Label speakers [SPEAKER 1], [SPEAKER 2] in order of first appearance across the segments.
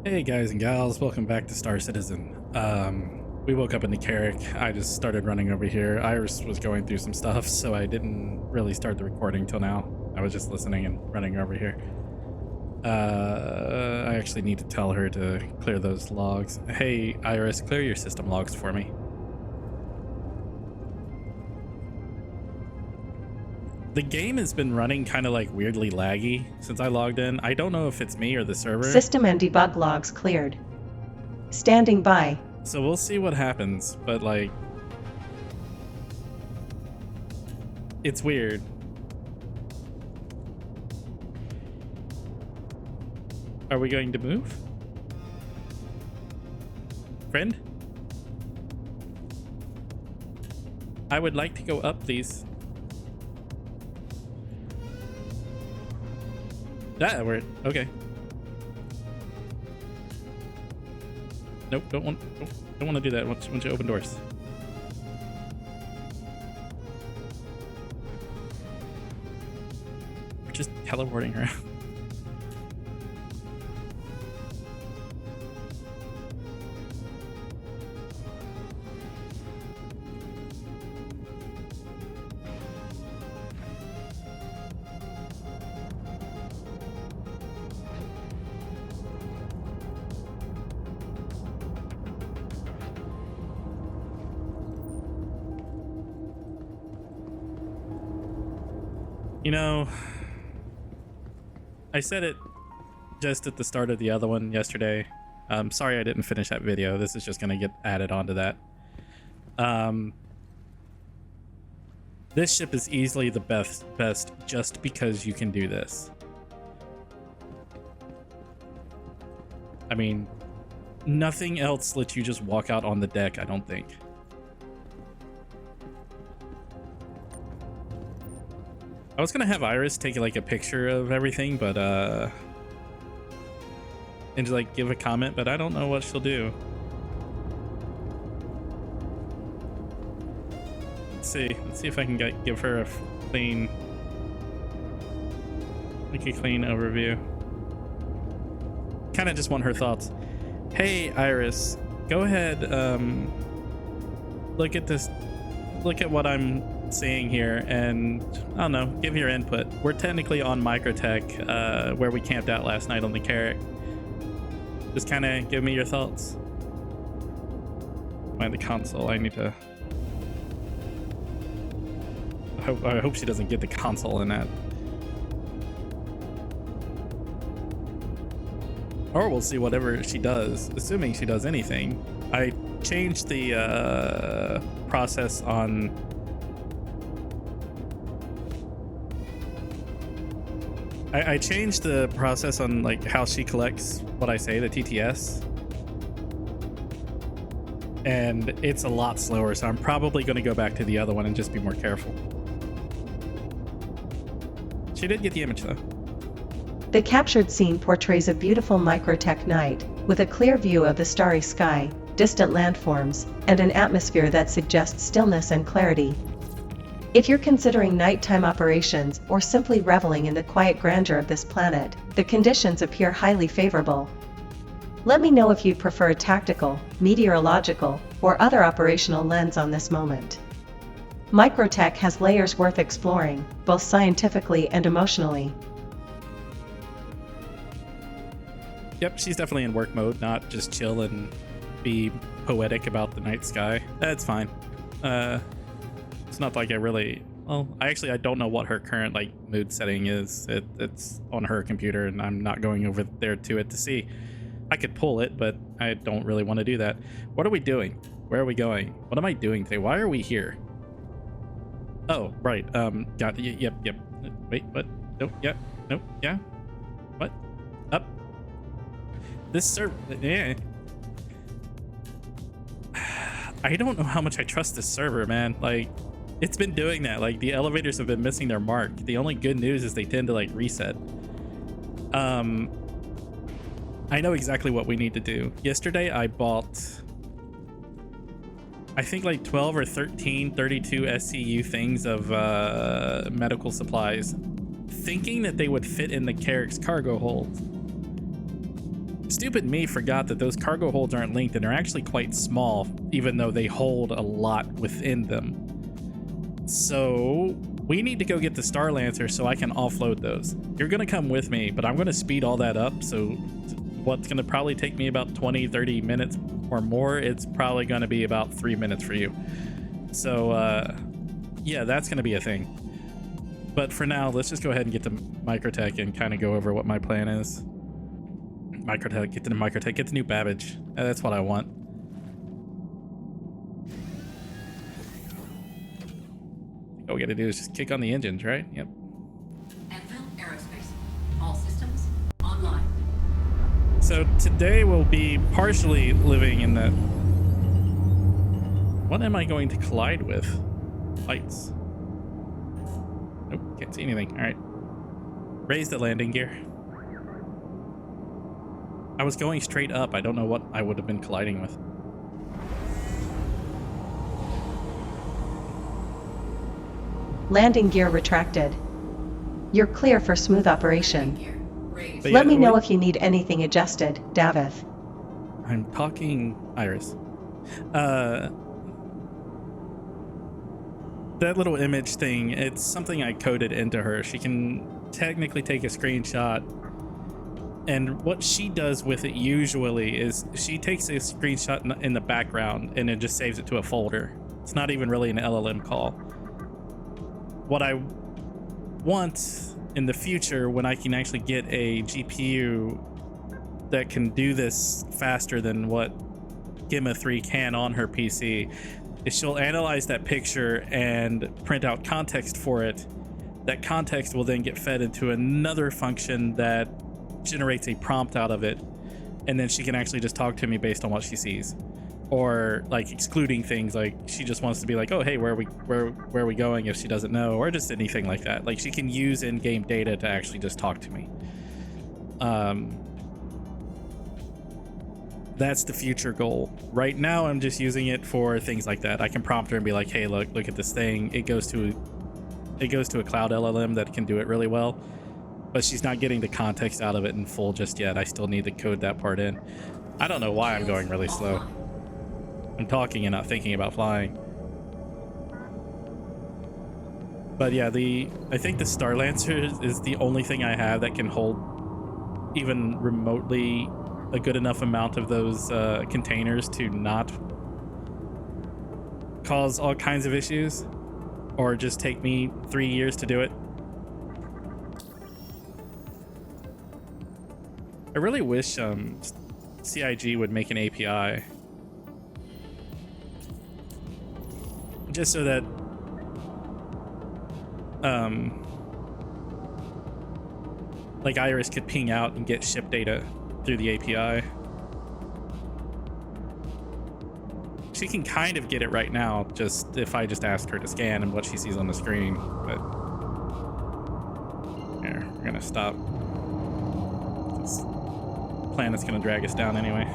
[SPEAKER 1] Hey guys and gals, welcome back to Star Citizen. We woke up in the Carrick. I just started running over here. Iris was going through some stuff, so I didn't really start the recording till now. I was just listening and running over here. I actually need to tell her to clear those logs. Hey Iris, clear your system logs for me. The game has been running kind of like weirdly laggy since I logged in. I don't know if it's me or the server.
[SPEAKER 2] System and debug logs cleared. Standing by.
[SPEAKER 1] So we'll see what happens, but like, it's weird. Are we going to move? Friend? I would like to go up, please. That we're okay. Nope, don't want to do that once you open doors. We're just teleporting around. You know, I said it just at the start of the other one yesterday. Sorry I didn't finish that video. This is just going to get added onto that. This ship is easily the best just because you can do this. I mean, nothing else lets you just walk out on the deck, I don't think. I was gonna have Iris take like a picture of everything, but and just like give a comment, but I don't know what she'll do. Let's see if I can give her a clean overview. Kind of just want her thoughts. Hey Iris, go ahead, look at this, look at what I'm seeing here, and I don't know, give your input. We're technically on Microtech, where we camped out last night on the Carrick. Just kind of give me your thoughts. Find the console. I need to. I hope she doesn't get the console in that. Or we'll see whatever she does, assuming she does anything. I changed the process on. I changed the process on like how she collects what I say, the TTS, and it's a lot slower, so I'm probably going to go back to the other one and just be more careful. She did get the image though.
[SPEAKER 2] The captured scene portrays a beautiful microtech night, with a clear view of the starry sky, distant landforms, and an atmosphere that suggests stillness and clarity. If you're considering nighttime operations or simply reveling in the quiet grandeur of this planet, the conditions appear highly favorable. Let me know if you'd prefer a tactical, meteorological, or other operational lens on this moment. Microtech has layers worth exploring, both scientifically and emotionally.
[SPEAKER 1] Yep, she's definitely in work mode, not just chill and be poetic about the night sky. That's fine. It's not like I really, well, I don't know what her current like mood setting is. It's on her computer and I'm not going over there to it to see. I could pull it, but I don't really want to do that. What are we doing? Where are we going? What am I doing today? Why are we here? Oh, right. Got it. Yep. Wait, what? Nope. Yep. Nope. Yeah. What? Up. This server. Yeah. I don't know how much I trust this server, man. Like, it's been doing that. Like, the elevators have been missing their mark. The only good news is they tend to like reset. I know exactly what we need to do. Yesterday I bought, I think like 12 or 13 32 SCU things of medical supplies, thinking that they would fit in the Carrick's cargo hold. Stupid me forgot that those cargo holds aren't linked and are actually quite small, even though they hold a lot within them. So we need to go get the Star Lancer so I can offload those. You're gonna come with me, but I'm gonna speed all that up. So what's gonna probably take me about 20-30 minutes or more, it's probably gonna be about 3 minutes for you. So yeah, that's gonna be a thing. But for now, let's just go ahead and get to Microtech and kind of go over what my plan is. Microtech, get to the Microtech, get the new Babbage. That's what I want. All we gotta do is just kick on the engines, right? Yep.
[SPEAKER 3] Anvil Aerospace. All systems online.
[SPEAKER 1] So today we'll be partially living in that. What am I going to collide with? Lights. Nope, can't see anything. All right. Raise the landing gear. I was going straight up. I don't know what I would have been colliding with.
[SPEAKER 2] Landing gear retracted. You're clear for smooth operation.
[SPEAKER 1] But
[SPEAKER 2] Let
[SPEAKER 1] yeah,
[SPEAKER 2] me know if you need anything adjusted, Davith.
[SPEAKER 1] I'm talking Iris. That little image thing, it's something I coded into her. She can technically take a screenshot, and what she does with it usually is she takes a screenshot in the background and then just saves it to a folder. It's not even really an LLM call. What I want in the future, when I can actually get a GPU that can do this faster than what Gemma 3 can on her PC, is she'll analyze that picture and print out context for it. That context will then get fed into another function that generates a prompt out of it, and then she can actually just talk to me based on what she sees, or like excluding things like she just wants to be like, oh hey, where are we going, if she doesn't know, or just anything like that. Like she can use in-game data to actually just talk to me. That's the future goal. Right now I'm just using it for things like that. I can prompt her and be like, hey, look at this thing. It goes to a cloud LLM that can do it really well, but she's not getting the context out of it in full just yet. I still need to code that part in. I don't know why I'm going really slow. I'm talking and not thinking about flying. But yeah, I think the Star Lancer is the only thing I have that can hold even remotely a good enough amount of those containers to not cause all kinds of issues, or just take me 3 years to do it. I really wish CIG would make an API just so that like Iris could ping out and get ship data through the API. She can kind of get it right now, just if I just ask her to scan and what she sees on the screen. But here, we're gonna stop. This planet's gonna drag us down anyway.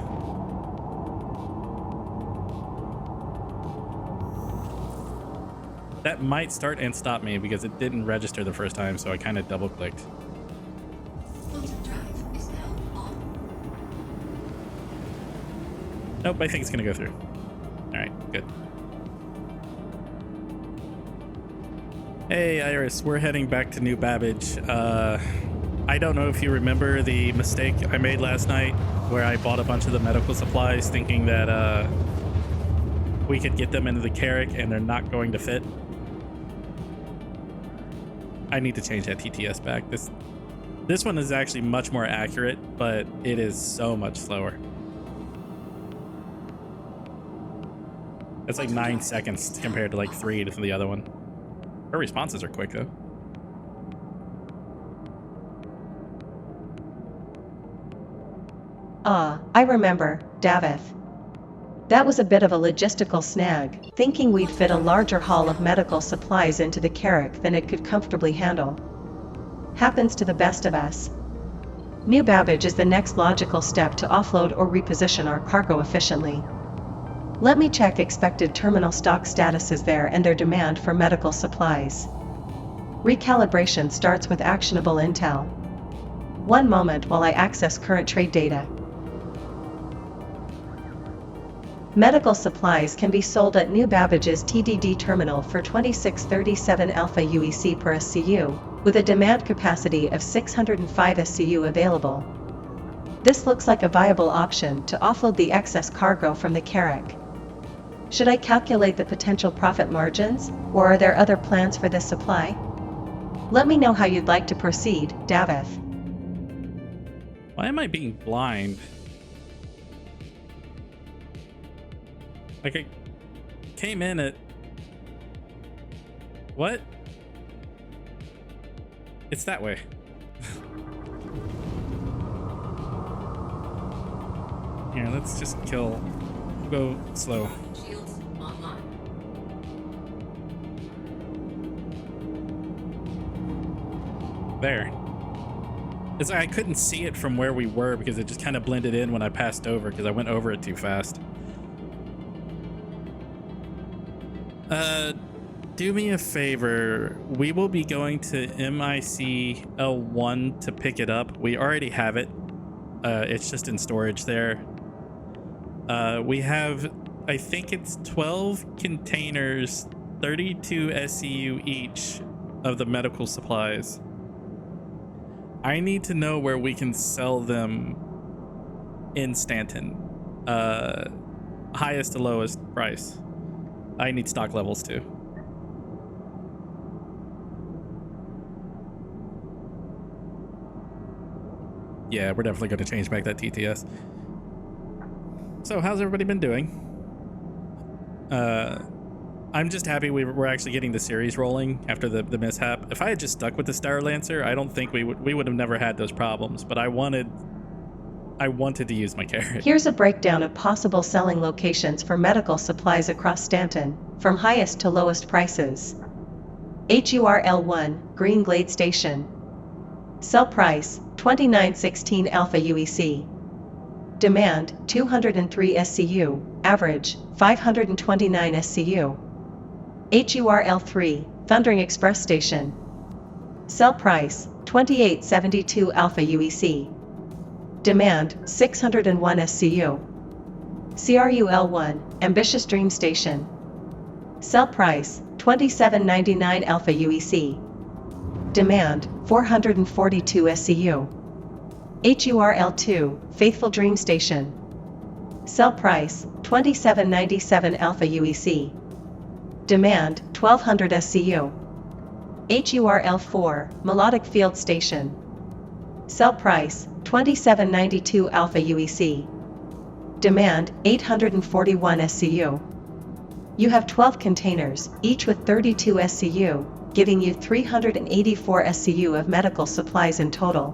[SPEAKER 1] That might start and stop me because it didn't register the first time, so I kind of double clicked. Nope, I think it's gonna go through. All right, good. Hey, Iris, we're heading back to New Babbage. I don't know if you remember the mistake I made last night where I bought a bunch of the medical supplies thinking that we could get them into the Carrack and they're not going to fit. I need to change that TTS back. This one is actually much more accurate, but it is so much slower. It's like 9 seconds compared to like 3 to the other one. Her responses are quick though.
[SPEAKER 2] I remember, Davith. That was a bit of a logistical snag, thinking we'd fit a larger haul of medical supplies into the Carrack than it could comfortably handle. Happens to the best of us. New Babbage is the next logical step to offload or reposition our cargo efficiently. Let me check expected terminal stock statuses there and their demand for medical supplies. Recalibration starts with actionable intel. One moment while I access current trade data. Medical supplies can be sold at New Babbage's TDD terminal for 2637 Alpha UEC per SCU, with a demand capacity of 605 SCU available. This looks like a viable option to offload the excess cargo from the Carrack. Should I calculate the potential profit margins, or are there other plans for this supply? Let me know how you'd like to proceed, Davith.
[SPEAKER 1] Why am I being blind? Like I came in at... What? It's that way. Here, let's just kill. Go slow.
[SPEAKER 3] Shields online.
[SPEAKER 1] There. It's like I couldn't see it from where we were because it just kind of blended in when I passed over because I went over it too fast. Do me a favor. We will be going to MIC L1 to pick it up. We already have it. It's just in storage there. We have, I think it's 12 containers, 32 SCU each of the medical supplies. I need to know where we can sell them in Stanton. Highest to lowest price. I need stock levels too. Yeah, we're definitely going to change back that TTS. So, how's everybody been doing? I'm just happy we're actually getting the series rolling after the mishap. If I had just stuck with the Star Lancer, I don't think we would have never had those problems. But I wanted to use my carrot.
[SPEAKER 2] Here's a breakdown of possible selling locations for medical supplies across Stanton, from highest to lowest prices. HURL1, Green Glade Station. Sell price, 2916 Alpha UEC. Demand, 203 SCU, average, 529 SCU. HURL3, Thundering Express Station. Sell price, 2872 Alpha UEC. Demand, 601 SCU. CRUL1, Ambitious Dream Station. Sell price, 2799 Alpha UEC. Demand, 442 SCU. HURL2, Faithful Dream Station. Sell price, 2797 Alpha UEC. Demand, 1200 SCU. HURL4, Melodic Field Station. Sell price, 2792 Alpha UEC. Demand, 841 SCU. You have 12 containers, each with 32 SCU, giving you 384 SCU of medical supplies in total.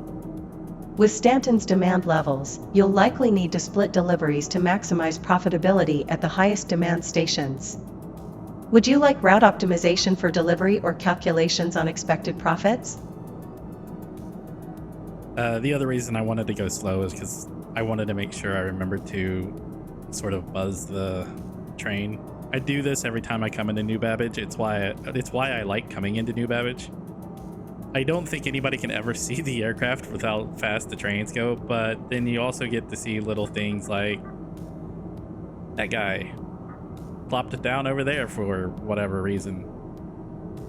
[SPEAKER 2] With Stanton's demand levels, you'll likely need to split deliveries to maximize profitability at the highest demand stations. Would you like route optimization for delivery or calculations on expected profits?
[SPEAKER 1] The other reason I wanted to go slow is because I wanted to make sure I remembered to sort of buzz the train. I do this every time I come into New Babbage. It's why I like coming into New Babbage. I don't think anybody can ever see the aircraft without how fast the trains go, but then you also get to see little things like that guy plopped it down over there for whatever reason.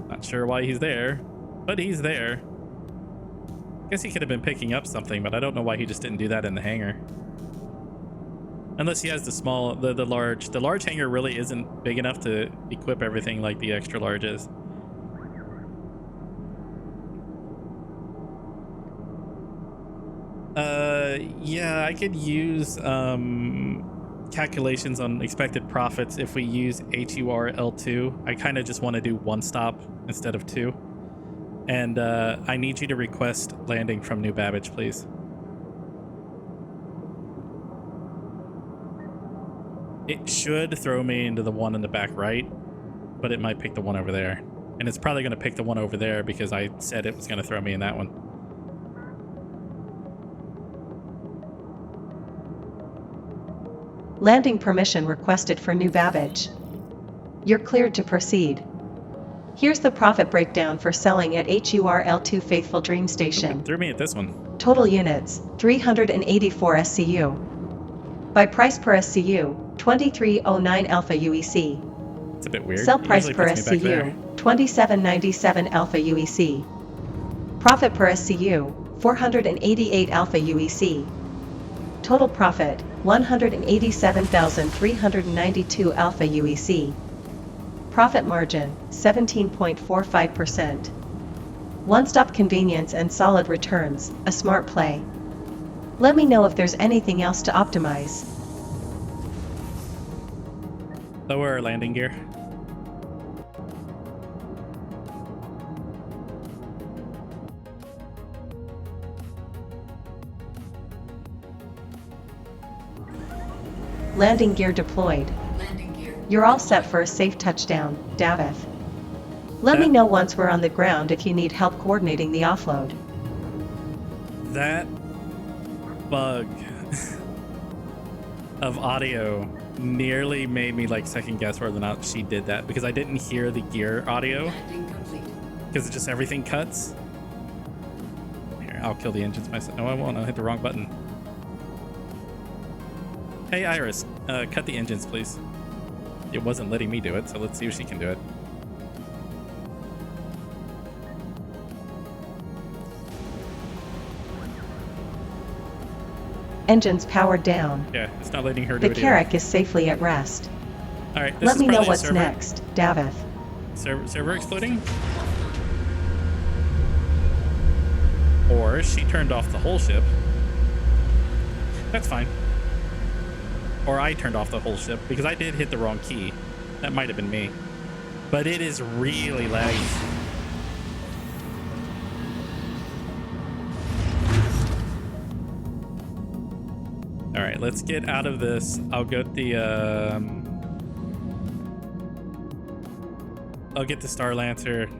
[SPEAKER 1] Not sure why he's there, but he's there. Guess he could have been picking up something, but I don't know why he just didn't do that in the hangar. Unless he has the large. The large hangar really isn't big enough to equip everything like the extra large is. Yeah, I could use calculations on expected profits if we use HURL2. I kind of just want to do one stop instead of two. And I need you to request landing from New Babbage, please. It should throw me into the one in the back right, but it might pick the one over there. And it's probably going to pick the one over there because I said it was going to throw me in that one.
[SPEAKER 2] Landing permission requested for New Babbage. You're cleared to proceed. Here's the profit breakdown for selling at HURL2 Faithful Dream Station.
[SPEAKER 1] Threw me at this one.
[SPEAKER 2] Total units, 384 SCU. Buy price per SCU, 2309 Alpha UEC.
[SPEAKER 1] It's a bit weird.
[SPEAKER 2] Sell
[SPEAKER 1] It
[SPEAKER 2] price
[SPEAKER 1] usually
[SPEAKER 2] per
[SPEAKER 1] puts me back there.
[SPEAKER 2] SCU, 2797 Alpha UEC. Profit per SCU, 488 Alpha UEC. Total profit, 187,392 Alpha UEC. Profit margin, 17.45%. One-stop convenience and solid returns, a smart play. Let me know if there's anything else to optimize.
[SPEAKER 1] Lower our landing gear.
[SPEAKER 2] Landing gear deployed.
[SPEAKER 3] Landing gear.
[SPEAKER 2] You're all set for a safe touchdown, Davith. Let me know once we're on the ground if you need help coordinating the offload.
[SPEAKER 1] That bug of audio nearly made me like second guess whether or not she did that, because I didn't hear the gear audio
[SPEAKER 3] Landing complete.
[SPEAKER 1] because it just everything cuts. Here, I'll kill the engines myself. No, I won't. I'll hit the wrong button. Hey, Iris, cut the engines, please. It wasn't letting me do it, so let's see if she can do it.
[SPEAKER 2] Engines powered down.
[SPEAKER 1] Yeah, it's not letting her do
[SPEAKER 2] The
[SPEAKER 1] it either.
[SPEAKER 2] Carrack is safely at rest.
[SPEAKER 1] All right, this
[SPEAKER 2] Let
[SPEAKER 1] is
[SPEAKER 2] me know
[SPEAKER 1] probably a
[SPEAKER 2] what's
[SPEAKER 1] server.
[SPEAKER 2] next, Davith.
[SPEAKER 1] Server exploding? Or she turned off the whole ship. That's fine. Or I turned off the whole ship because I did hit the wrong key. That might have been me. But it is really laggy. All right, let's get out of this. I'll get the Star Lancer,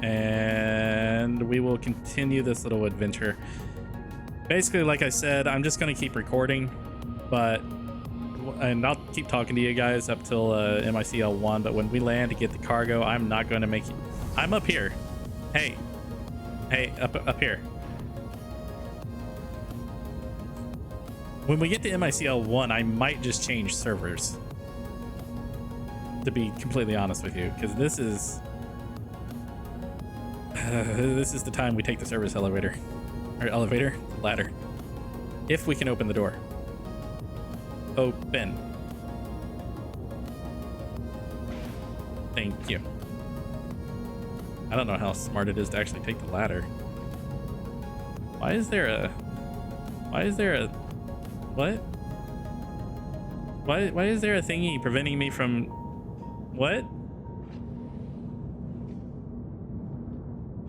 [SPEAKER 1] and we will continue this little adventure. Basically, like I said, I'm just gonna keep recording, and I'll keep talking to you guys up till MICL 1. But when we land to get the cargo, I'm not going to make you. I'm up here. Hey, up here. When we get to MICL 1, I might just change servers. To be completely honest with you, because this is the time we take the service elevator, or ladder, if we can open the door. Open. Thank you. I don't know how smart it is to actually take the ladder. Why is there a what? Why is there a thingy preventing me from what?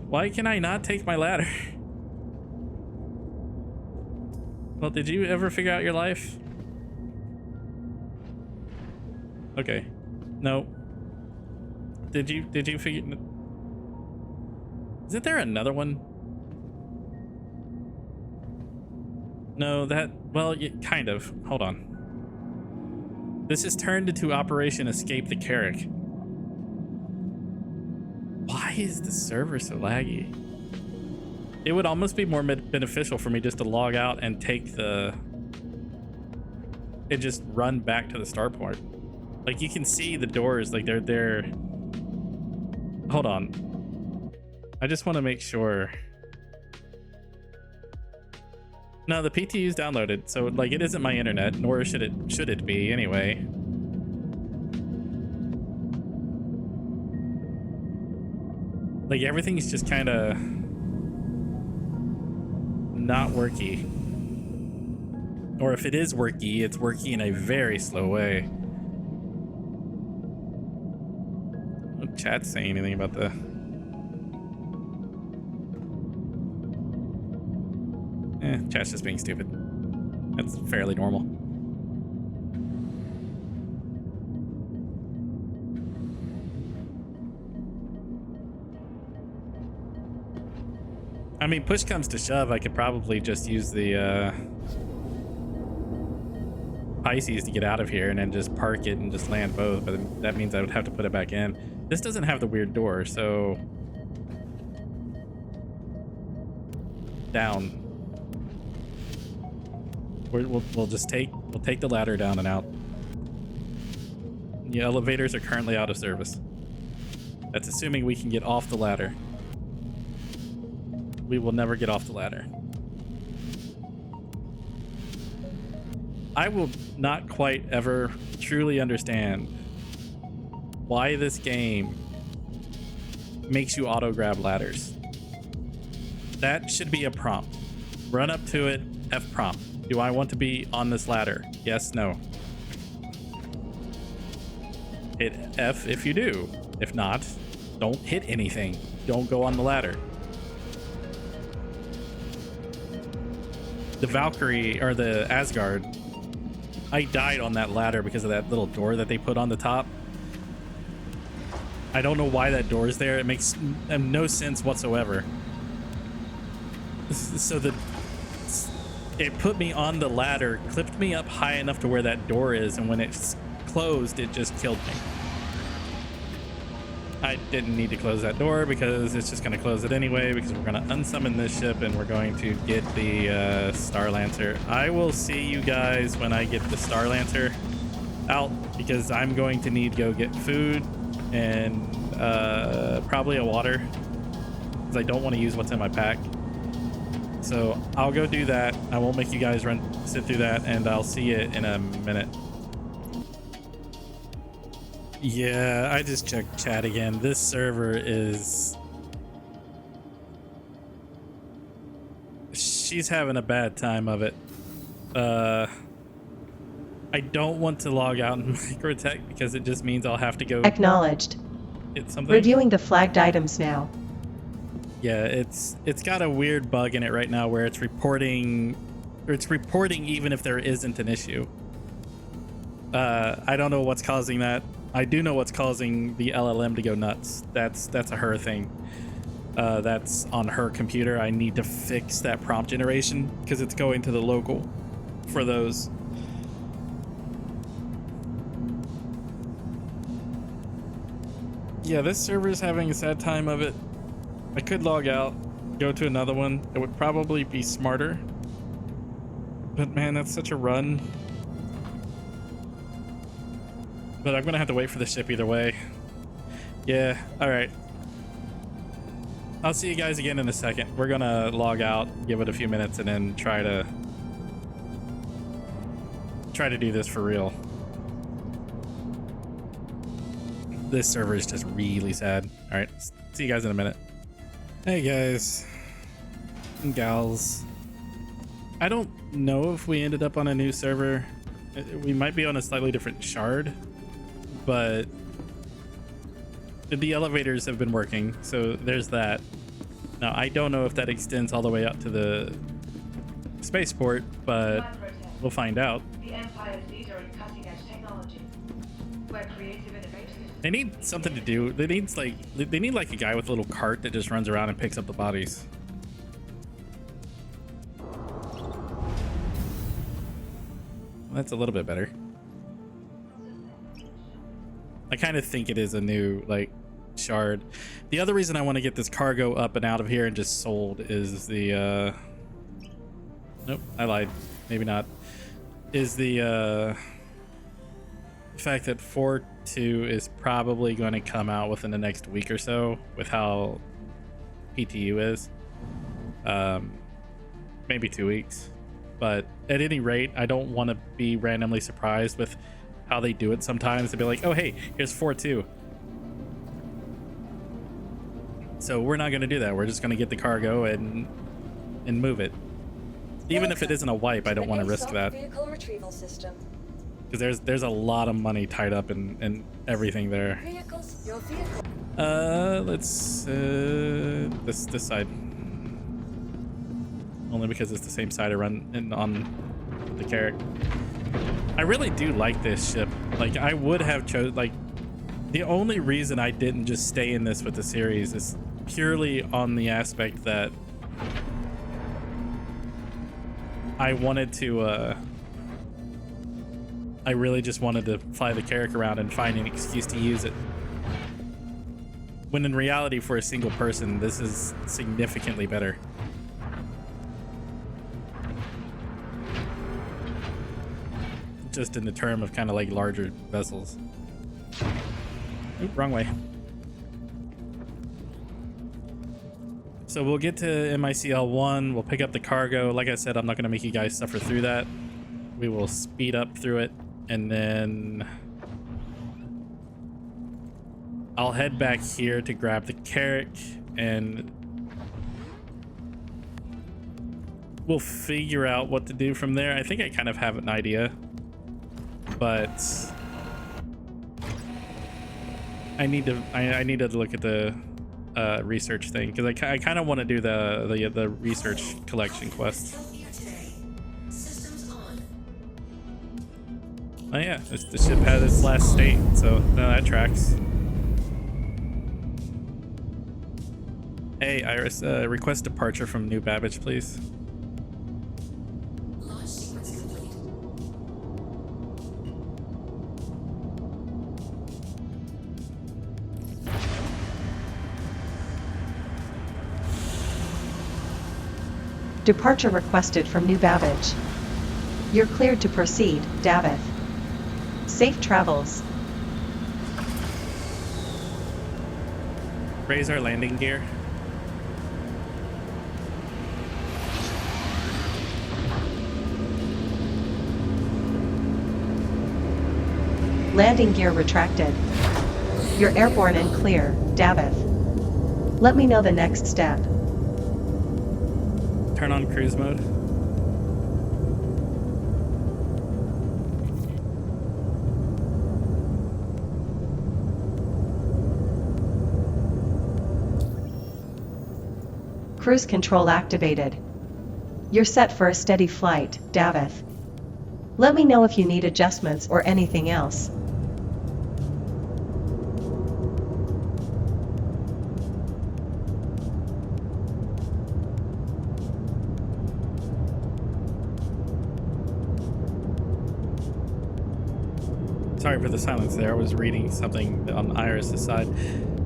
[SPEAKER 1] Why can I not take my ladder? Well, did you ever figure out your life? Okay. No. Did you figure? Isn't there another one? No, well, kind of. Hold on. This is turned into Operation Escape the Carrack. Why is the server so laggy? It would almost be more beneficial for me just to log out and take and just run back to the starport. Like, you can see the doors, like they're hold on. I just want to make sure. No, the PTU is downloaded, so like it isn't my internet, nor should it be anyway. Like, everything's just kind of not worky. Or if it is worky, it's worky in a very slow way. No chat's saying anything about the... chat's just being stupid. That's fairly normal. I mean, push comes to shove, I could probably just use the Pisces to get out of here and then just park it and just land both, but that means I would have to put it back in. This doesn't have the weird door, so... Down. We'll take the ladder down and out. The elevators are currently out of service. That's assuming we can get off the ladder. We will never get off the ladder. I will not quite ever truly understand why this game makes you auto grab ladders. That should be a prompt. Run up to it, F prompt. Do I want to be on this ladder? Yes, no. Hit F if you do. If not, don't hit anything. Don't go on the ladder. The Valkyrie, or the Asgard, I died on that ladder because of that little door that they put on the top. I don't know why that door is there. It makes no sense whatsoever. So it put me on the ladder, clipped me up high enough to where that door is, and when it's closed, it just killed me. I didn't need to close that door because it's just going to close it anyway, because we're going to unsummon this ship and we're going to get the Star Lancer. I will see you guys when I get the Star Lancer out, because I'm going to need to go get food and probably a water, because I don't want to use what's in my pack. So I'll go do that. I won't make you guys sit through that, and I'll see you in a minute. Yeah, I just checked chat again. This server is... she's having a bad time of it. I don't want to log out in Microtech because it just means I'll have to go...
[SPEAKER 2] Acknowledged.
[SPEAKER 1] Get something.
[SPEAKER 2] Reviewing the flagged items now.
[SPEAKER 1] Yeah, it's got a weird bug in it right now where it's reporting even if there isn't an issue. I don't know what's causing that. I do know what's causing the LLM to go nuts. That's a her thing. That's on her computer. I need to fix that prompt generation because it's going to the local for those. Yeah, this server is having a sad time of it. I could log out, go to another one. It would probably be smarter. But man, that's such a run. But I'm gonna have to wait for the ship either way. Yeah, alright. I'll see you guys again in a second. We're gonna log out, give it a few minutes, and then try to do this for real. This server is just really sad. Alright, see you guys in a minute. Hey guys and gals. I don't know if we ended up on a new server. We might be on a slightly different shard, but the elevators have been working, so there's that. Now I don't know if that extends all the way up to the spaceport, but we'll find out.
[SPEAKER 4] The Empire's leader in cutting-edge technology. We're creative innovators.
[SPEAKER 1] They need something to do. They need like a guy with a little cart that just runs around and picks up the bodies. That's a little bit better. I kind of think it is a new like shard. The other reason I want to get this cargo up and out of here and just sold is the nope, I lied. Maybe not. Is the fact that 4.2 is probably going to come out within the next week or so with how PTU is. Maybe 2 weeks. But at any rate, I don't want to be randomly surprised with how they do it sometimes. To be like, oh hey, here's 4.2. So we're not going to do that. We're just going to get the cargo and move it. Even if it isn't a wipe, I don't want to risk that. Because there's a lot of money tied up in everything there. Let's this side. Only because it's the same side I run in on the Carrack. I really do like this ship. Like I would have chose like the only reason I didn't just stay in this with the series is purely on the aspect that I wanted to I really just wanted to fly the Carrack around and find an excuse to use it. When in reality, for a single person, this is significantly better. just in the term of kind of like larger vessels. Oop, wrong way. So we'll get to MICL1, we'll pick up the cargo. Like I said, I'm not going to make you guys suffer through that. We will speed up through it, and then I'll head back here to grab the Carrack, and we'll figure out what to do from there. I think I kind of have an idea, but I need to look at the research thing, because I kind of want to do the research collection quest. Oh yeah, the ship had its last state, so no, that tracks. Hey Iris, request departure from New Babbage, please.
[SPEAKER 3] Launch sequence complete.
[SPEAKER 2] Departure requested from New Babbage. You're cleared to proceed, Davith. Safe travels.
[SPEAKER 1] Raise our landing gear.
[SPEAKER 2] Landing gear retracted. You're airborne and clear, Davith. Let me know the next step.
[SPEAKER 1] Turn on cruise mode.
[SPEAKER 2] Cruise control activated. You're set for a steady flight, Davith. Let me know if you need adjustments or anything else.
[SPEAKER 1] Sorry for the silence there. I was reading something on Iris' side.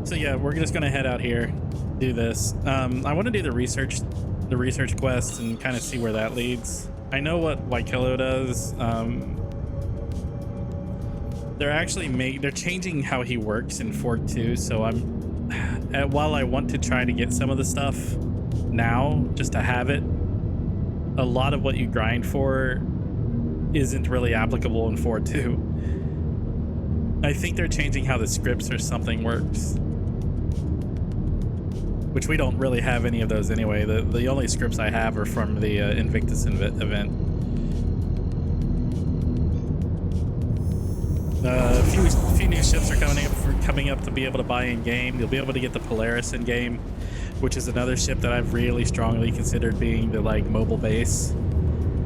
[SPEAKER 1] So yeah, we're just gonna head out here, do this. I want to do the research quest and kind of see where that leads. I know what Waikilo does. They're changing how he works in Fork 2. So while I want to try to get some of the stuff now just to have it, a lot of what you grind for isn't really applicable in 4.2. I think they're changing how the scripts or something works, which we don't really have any of those anyway. The only scripts I have are from the Invictus event. A few new ships are coming up to be able to buy in game. You'll be able to get the Polaris in game, which is another ship that I've really strongly considered being the mobile base.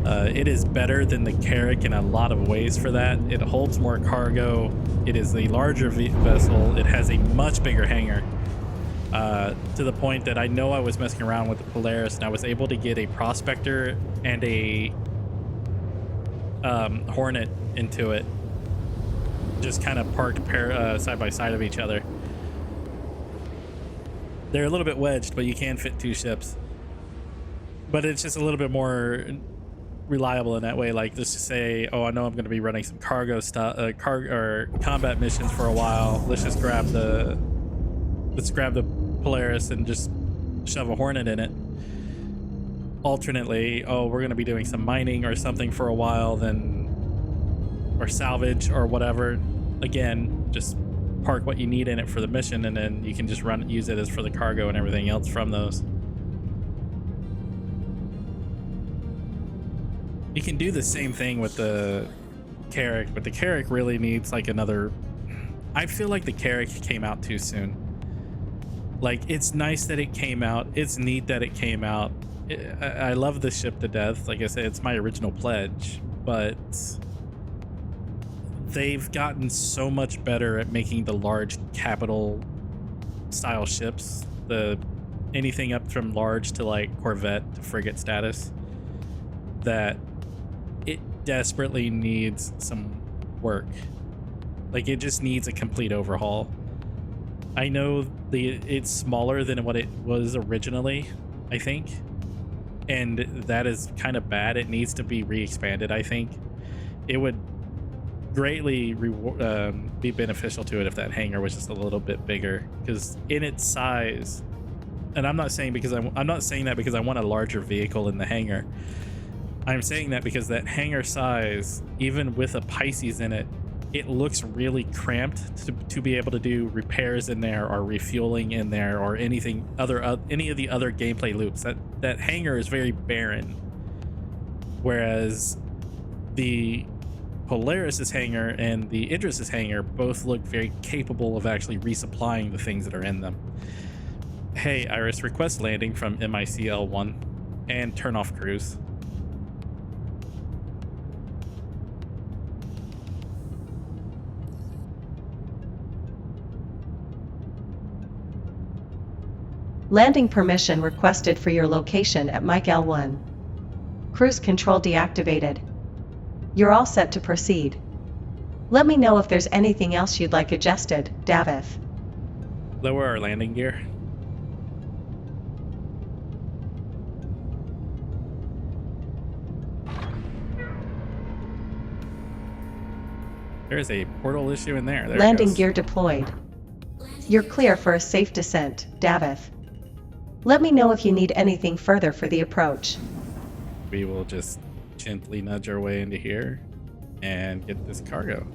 [SPEAKER 1] It is better than the Carrack in a lot of ways for that. It holds more cargo. It is the larger vessel. It has a much bigger hangar. To the point that I know I was messing around with the Polaris and I was able to get a Prospector and a Hornet into it. Just kind of parked side by side of each other. They're a little bit wedged, but you can fit two ships. But it's just a little bit more reliable in that way. Like, let's just say, oh, I know I'm going to be running some cargo stuff, or combat missions for a while. Let's grab the Polaris and just shove a Hornet in it. Alternately, oh, we're going to be doing some mining or something for a while, or salvage or whatever. Again, just park what you need in it for the mission, and then you can just use it as for the cargo and everything else from those. You can do the same thing with the Carrack, but the Carrack really needs another... I feel like the Carrack came out too soon. It's nice that it came out. It's neat that it came out. I love the ship to death. Like I said, it's my original pledge, but they've gotten so much better at making the large capital style ships. Anything up from large to Corvette to frigate status, that it desperately needs some work. It just needs a complete overhaul. I know it's smaller than what it was originally, I think, and that is kind of bad. It needs to be re-expanded. I think it would greatly be beneficial to it if that hangar was just a little bit bigger, because in its size, and I'm not saying that because I want a larger vehicle in the hangar. I'm saying that because that hangar size, even with a Pisces in it, it looks really cramped to be able to do repairs in there or refueling in there or any of the other gameplay loops. That hangar is very barren, whereas the Polaris's hangar and the Idris's hangar both look very capable of actually resupplying the things that are in them. Hey Iris, request landing from MICL1 and turn off cruise.
[SPEAKER 2] Landing permission requested for your location at Mike L1. Cruise control deactivated. You're all set to proceed. Let me know if there's anything else you'd like adjusted, Davith.
[SPEAKER 1] Lower our landing gear. There's a portal issue in there.
[SPEAKER 2] Landing gear deployed. You're clear for a safe descent, Davith. Let me know if you need anything further for the approach.
[SPEAKER 1] We will just gently nudge our way into here and get this cargo.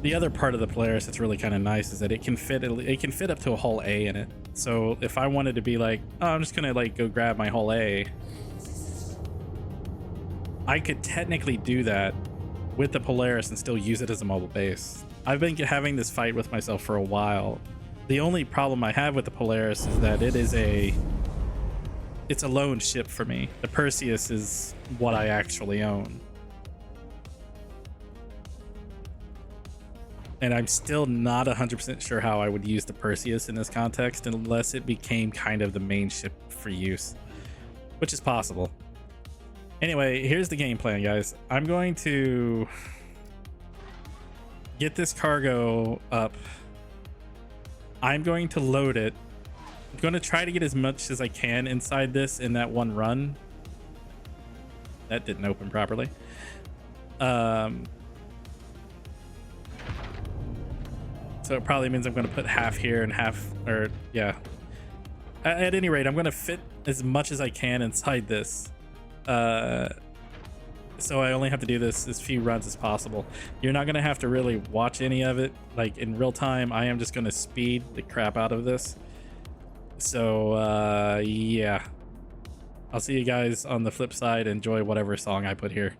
[SPEAKER 1] The other part of the Polaris that's really kind of nice is that it can fit up to a hull A in it. So if I wanted to be like, oh, I'm just gonna like go grab my hull A, I could technically do that with the Polaris and still use it as a mobile base. I've been having this fight with myself for a while. The only problem I have with the Polaris is that it's a lone ship for me. The Perseus is what I actually own. And I'm still not 100% sure how I would use the Perseus in this context unless it became kind of the main ship for use, which is possible. Anyway, here's the game plan, guys. I'm going to get this cargo up. I'm going to load it. I'm going to try to get as much as I can inside this in that one run. That didn't open properly. So it probably means I'm going to put half here and half, or yeah. At any rate, I'm going to fit as much as I can inside this. So I only have to do this as few runs as possible. You're not going to have to really watch any of it like in real time. I am just going to speed the crap out of this. So yeah, I'll see you guys on the flip side. Enjoy whatever song I put here.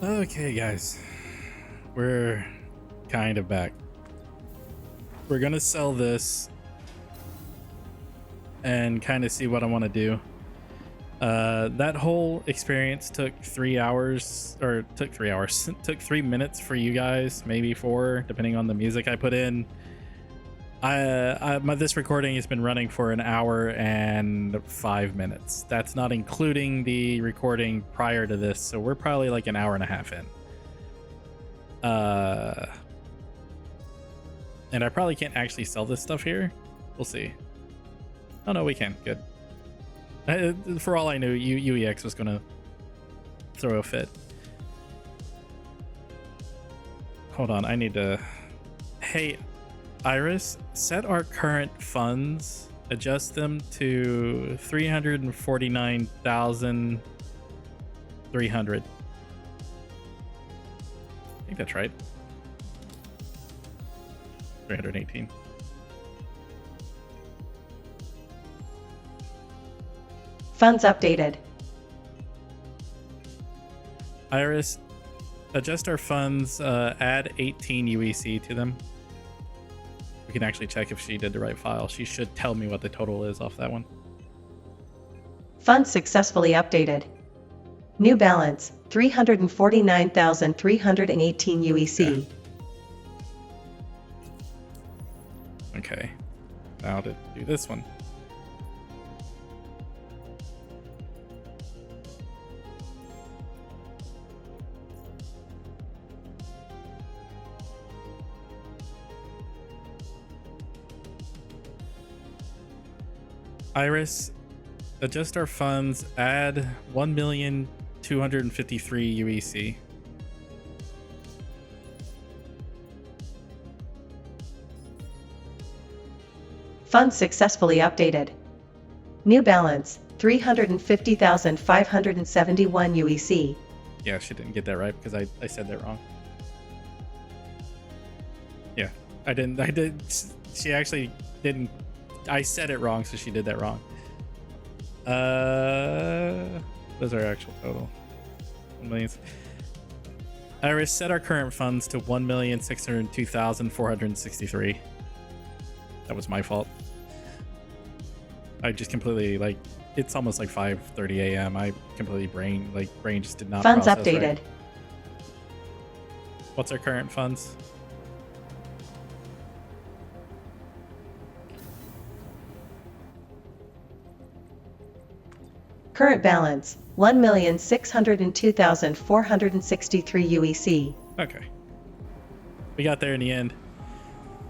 [SPEAKER 1] Okay, guys, we're kind of back. We're gonna sell this and kind of see what I want to do. That whole experience took 3 hours, or took 3 hours, took 3 minutes for you guys, maybe 4, depending on the music I put in. This recording has been running for an hour and 5 minutes. That's not including the recording prior to this, so we're probably like an hour and a half in. And I probably can't actually sell this stuff here. We'll see. Oh no, we can. Good. For all I knew, UEX was gonna throw a fit. Hold on, I need to. Hey, Iris, set our current funds, adjust them to 349,300. I think that's right. 318.
[SPEAKER 2] Funds updated.
[SPEAKER 1] Iris, adjust our funds, add 18 UEC to them. We can actually check if she did the right file. She should tell me what the total is off that one.
[SPEAKER 2] Funds successfully updated. New balance, 349,318 UEC.
[SPEAKER 1] Okay. Now to do this one. Iris, adjust our funds, add 1,253,000 UEC.
[SPEAKER 2] Funds successfully updated. New balance, 350,571 UEC.
[SPEAKER 1] Yeah, she didn't get that right because I said that wrong. Yeah, I did. She actually didn't. I said it wrong, so she did that wrong. What's our actual total? 1 million. Iris, set our current funds to 1,602,463. That was my fault. I just completely, like, it's almost like 5:30 a.m. I completely brain just did not.
[SPEAKER 2] Funds
[SPEAKER 1] process
[SPEAKER 2] updated.
[SPEAKER 1] right. What's our current funds?
[SPEAKER 2] Current balance, 1,602,463 UEC.
[SPEAKER 1] Okay. We got there in the end.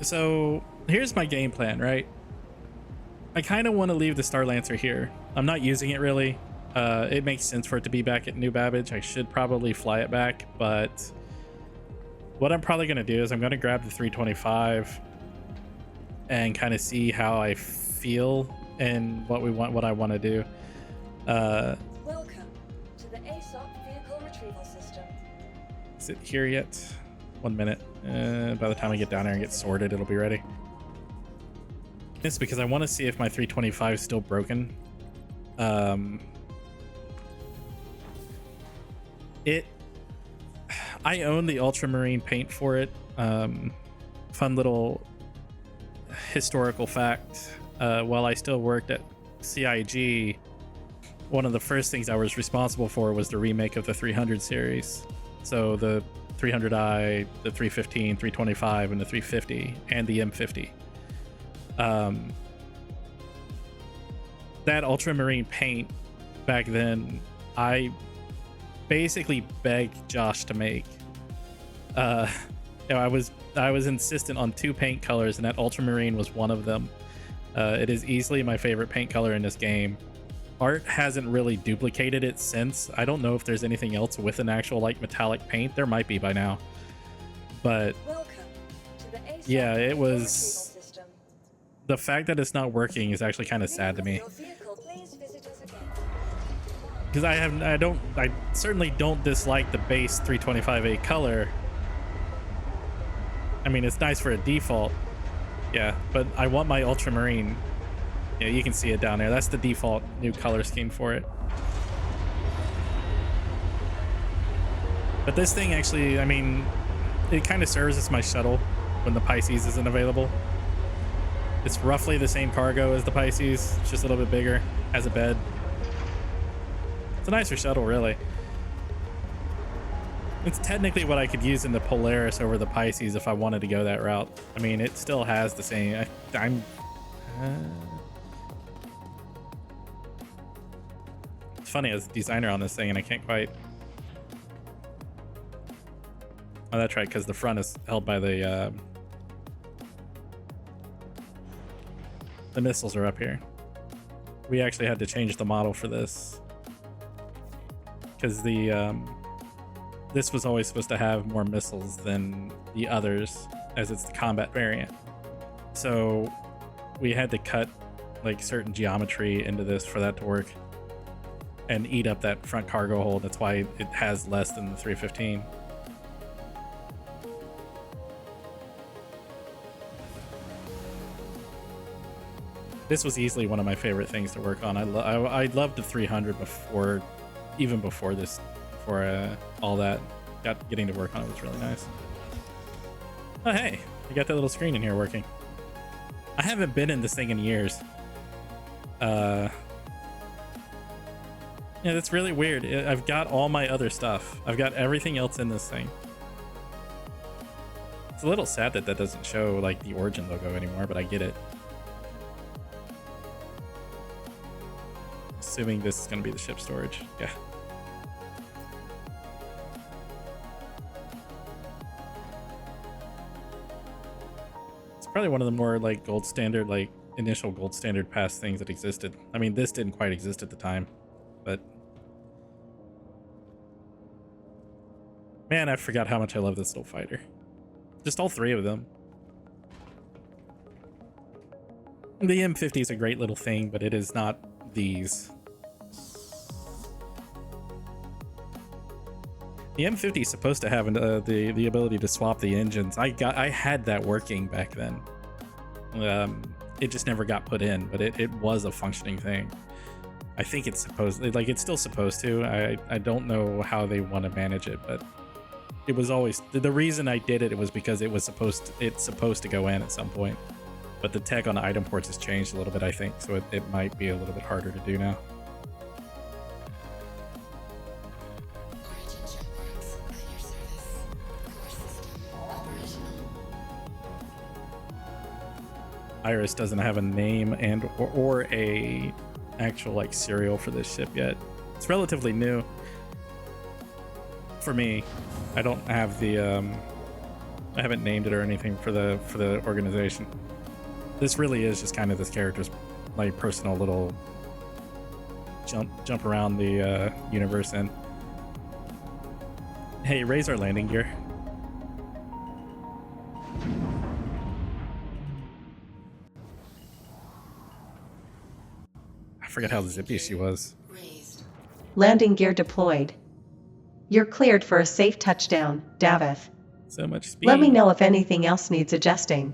[SPEAKER 1] So here's my game plan, right? I kind of want to leave the Star Lancer here. I'm not using it really. It makes sense for it to be back at New Babbage. I should probably fly it back, but what I'm probably going to do is I'm going to grab the 325 and kind of see how I feel and what I want to do.
[SPEAKER 5] Welcome to the ASOP vehicle retrieval system.
[SPEAKER 1] Is it here yet? 1 minute. By the time I get down there and get sorted, it'll be ready. It's because I want to see if my 325 is still broken. I own the ultramarine paint for it. Fun little historical fact. While I still worked at CIG, one of the first things I was responsible for was the remake of the 300 series. So the 300i, the 315, 325, and the 350, and the M50. That ultramarine paint back then, I basically begged Josh to make. I was insistent on 2 paint colors, and that ultramarine was one of them. It is easily my favorite paint color in this game. Art hasn't really duplicated it since. I don't know if there's anything else with an actual like metallic paint. There might be by now, but yeah, it was the fact that it's not working is actually kind of sad to me, because I certainly don't dislike the base 325A color. I mean, it's nice for a default, yeah, but I want my ultramarine. Yeah, you can see it down there. That's the default new color scheme for it. But this thing actually, I mean, it kind of serves as my shuttle when the Pisces isn't available. It's roughly the same cargo as the Pisces. It's just a little bit bigger. Has a bed. It's a nicer shuttle, really. It's technically what I could use in the Polaris over the Pisces if I wanted to go that route. I mean, it still has the same. It's funny, as a designer on this thing, and I can't quite. Oh, that's right, because the front is held by the missiles are up here. We actually had to change the model for this because the this was always supposed to have more missiles than the others, as it's the combat variant. So we had to cut like certain geometry into this for that to work and eat up that front cargo hold. That's why it has less than the 315. This was easily one of my favorite things to work on. I loved the 300 before, even before this, before all that. Getting to work on it was really nice. Oh hey, you got that little screen in here working. I haven't been in this thing in years. Yeah, that's really weird. I've got all my other stuff. I've got everything else in this thing. It's a little sad that that doesn't show like the origin logo anymore, but I get it. Assuming this is going to be the ship storage. Yeah. It's probably one of the more like gold standard, like initial gold standard pass things that existed. I mean, this didn't quite exist at the time, but man, I forgot how much I love this little fighter. Just all three of them. The M50 is a great little thing, but it is not these. The M50 is supposed to have the ability to swap the engines. I had that working back then. It just never got put in, but it was a functioning thing. I think it's it's still supposed to. I don't know how they want to manage it, but it was always the reason I did it. It was because it's supposed to go in at some point, but the tech on the item ports has changed a little bit, I think, so it might be a little bit harder to do now. Iris doesn't have a name and or a actual like serial for this ship yet. It's relatively new for me. I don't have the I haven't named it or anything for the organization. This really is just kind of this character's like personal little jump around the universe. And hey, raise our landing gear. I forget how zippy she was.
[SPEAKER 2] Landing gear deployed. You're cleared for a safe touchdown, Davith.
[SPEAKER 1] So much speed.
[SPEAKER 2] Let me know if anything else needs adjusting.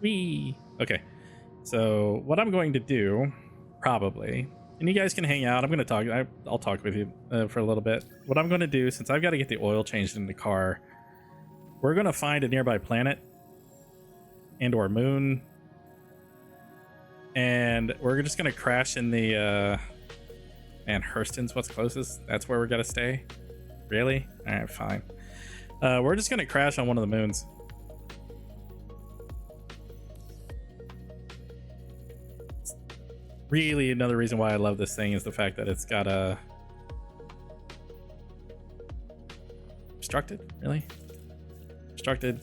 [SPEAKER 1] Whee! Okay, so what I'm going to do, probably, and you guys can hang out. I'm going to talk. I'll talk with you for a little bit. What I'm going to do, since I've got to get the oil changed in the car, we're going to find a nearby planet and or moon. And we're just going to crash in the, man, Hurston's what's closest. That's where we're going to stay. Really? All right, fine. We're just going to crash on one of the moons. Really, another reason why I love this thing is the fact that it's got a... Obstructed? Really? Obstructed.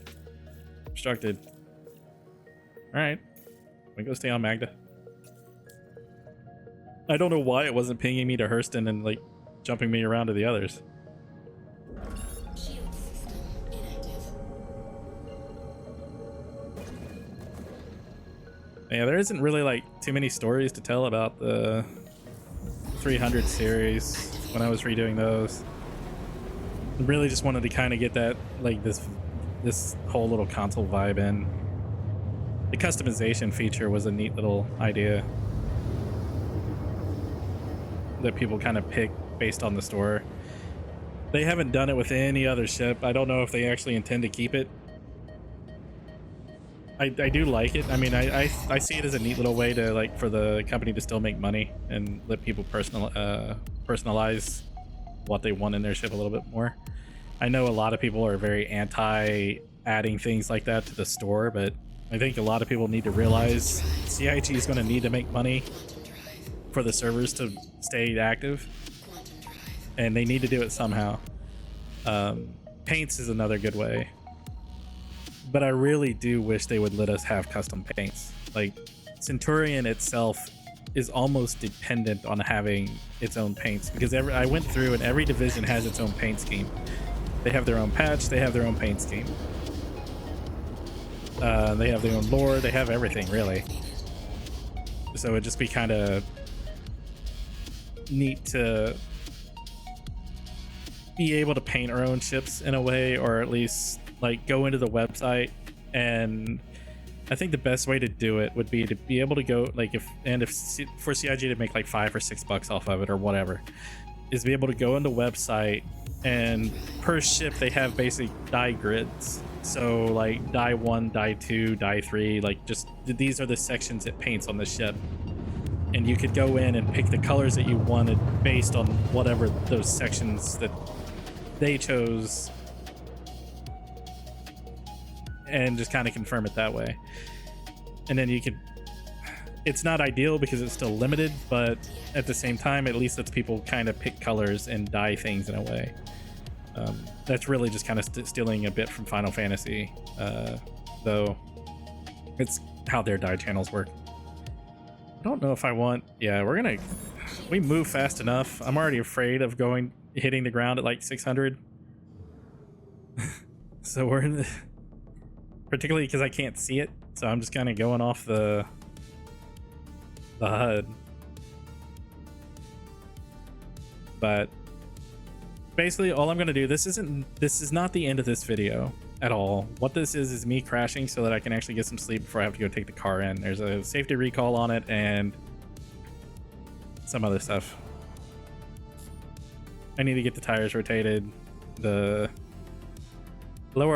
[SPEAKER 1] Obstructed. All right. We go stay on Magda. I don't know why it wasn't pinging me to Hurston and like jumping me around to the others.
[SPEAKER 5] Shield system inactive.
[SPEAKER 1] Yeah, there isn't really like too many stories to tell about the 300 series when I was redoing those. I really just wanted to kind of get that like this whole little console vibe in. The customization feature was a neat little idea that people kind of pick based on the store. They haven't done it with any other ship. I don't know if they actually intend to keep it. I do like it. I mean, I see it as a neat little way to, like, for the company to still make money and let people personalize what they want in their ship a little bit more. I know a lot of people are very anti adding things like that to the store, but I think a lot of people need to realize CIG is going to need to make money for the servers to stay active, and they need to do it somehow. Paints is another good way, but I really do wish they would let us have custom paints. Like, Centurion itself is almost dependent on having its own paints, because I went through and every division has its own paint scheme. They have their own patch, they have their own paint scheme. They have their own lore, they have everything, really. So it'd just be kind of neat to be able to paint our own ships in a way, or at least like go into the website. And I think the best way to do it would be to be able to go, like, for CIG to make like $5 or $6 off of it or whatever, is be able to go on the website, and per ship they have basic dye grids. So like dye 1, dye 2, dye 3, like just these are the sections it paints on the ship, and you could go in and pick the colors that you wanted based on whatever those sections that they chose, and just kind of confirm it that way. And then you could, it's not ideal because it's still limited, but at the same time, at least lets people kind of pick colors and dye things in a way. That's really just kind of stealing a bit from Final Fantasy, though it's how their dye channels work. I don't know if I want, yeah, we move fast enough. I'm already afraid of hitting the ground at like 600. So we're in the, particularly because I can't see it, so I'm just kind of going off the HUD. But basically all I'm going to do, this is not the end of this video at all. What this is me crashing so that I can actually get some sleep before I have to go take the car in. There's a safety recall on it and some other stuff. I need to get the tires rotated. Lower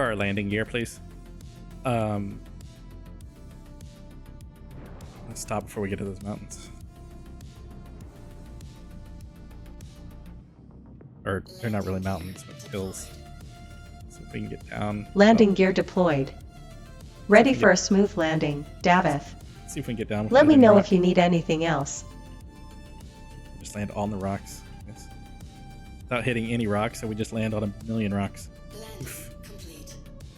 [SPEAKER 1] our landing gear, please. Let's stop before we get to those mountains. Or they're not really mountains, but hills. So if we can get down.
[SPEAKER 2] Landing gear deployed. Ready for a smooth landing, Davith.
[SPEAKER 1] See if we can get down.
[SPEAKER 2] Let me know if you need anything else.
[SPEAKER 1] Just land on the rocks. Yes. Without hitting any rocks, so we just land on a million rocks. Oof.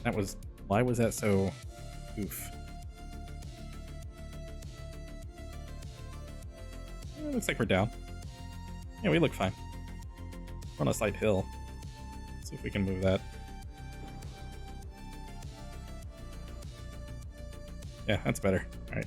[SPEAKER 1] That was, why was that so oof? It looks like we're down. Yeah, we look fine. We're on a slight hill. Let's see if we can move that. Yeah, that's better. All right.